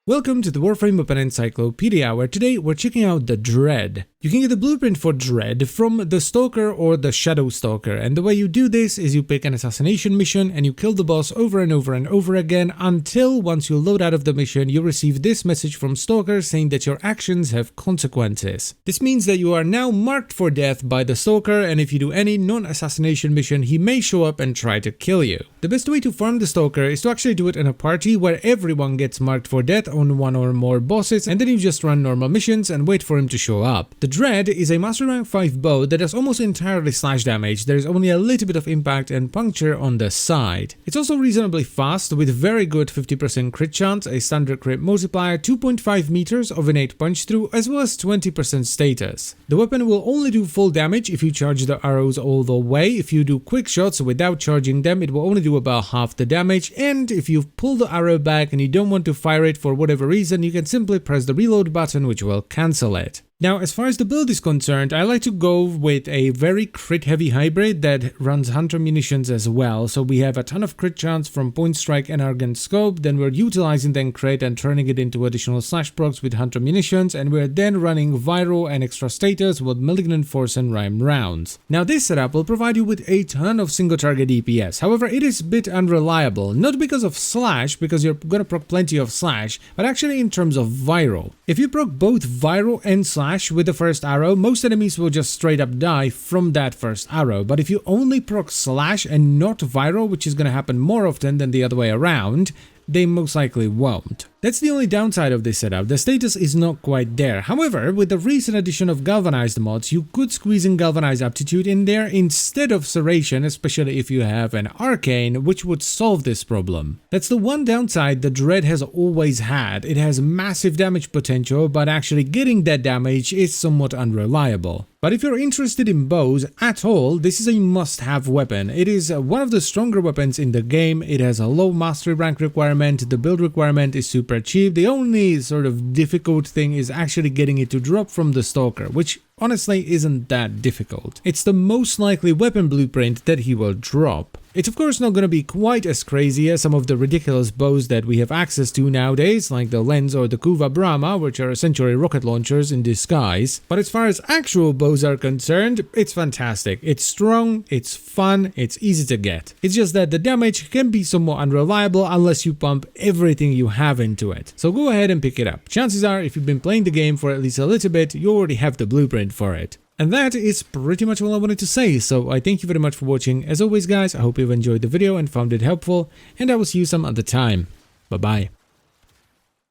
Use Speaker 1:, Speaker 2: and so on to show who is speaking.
Speaker 1: Welcome to the Warframe Weapon Encyclopedia, where today we're checking out the Dread. You can get the blueprint for Dread from the Stalker or the Shadow Stalker, and the way you do this is you pick an assassination mission and you kill the boss over and over and over again until once you load out of the mission you receive this message from Stalker saying that your actions have consequences. This means that you are now marked for death by the Stalker, and if you do any non-assassination mission he may show up and try to kill you. The best way to farm the Stalker is to actually do it in a party where everyone gets marked for death on one or more bosses, and then you just run normal missions and wait for him to show up. The Dread is a Master Rank 5 bow that does almost entirely slash damage. There is only a little bit of impact and puncture on the side. It's also reasonably fast with very good 50% crit chance, a standard crit multiplier, 2.5 meters of innate punch through, as well as 20% status. The weapon will only do full damage if you charge the arrows all the way. If you do quick shots without charging them, it will only do about half the damage, and if you pull the arrow back and you don't want to fire it for whatever reason, you can simply press the reload button, which will cancel it. Now, as far as the build is concerned, I like to go with a very crit heavy hybrid that runs hunter munitions as well. So we have a ton of crit chance from point strike and argent scope, then we're utilizing then crit and turning it into additional slash procs with hunter munitions, and we're then running viral and extra status with malignant force and rhyme rounds. Now this setup will provide you with a ton of single target DPS, however it is a bit unreliable, not because of slash, because you're gonna proc plenty of slash, but actually in terms of viral. If you proc both viral and slash with the first arrow, most enemies will just straight up die from that first arrow, but if you only proc slash and not viral, which is gonna happen more often than the other way around, they most likely won't. That's the only downside of this setup, the status is not quite there. However, with the recent addition of galvanized mods, you could squeeze in galvanized aptitude in there instead of serration, especially if you have an arcane, which would solve this problem. That's the one downside the Dread has always had. It has massive damage potential, but actually getting that damage is somewhat unreliable. But if you're interested in bows at all, this is a must-have weapon. It is one of the stronger weapons in the game. It has a low mastery rank requirement, the build requirement is super cheap. The only sort of difficult thing is actually getting it to drop from the Stalker, which honestly isn't that difficult. It's the most likely weapon blueprint that he will drop. It's of course not going to be quite as crazy as some of the ridiculous bows that we have access to nowadays, like the Lens or the Kuva Brahma, which are essentially rocket launchers in disguise. But as far as actual bows are concerned, it's fantastic. It's strong, it's fun, it's easy to get. It's just that the damage can be somewhat unreliable unless you pump everything you have into it. So go ahead and pick it up. Chances are, if you've been playing the game for at least a little bit, you already have the blueprint for it. And that is pretty much all I wanted to say, so I thank you very much for watching. As always guys, I hope you've enjoyed the video and found it helpful, and I will see you some other time. Bye bye.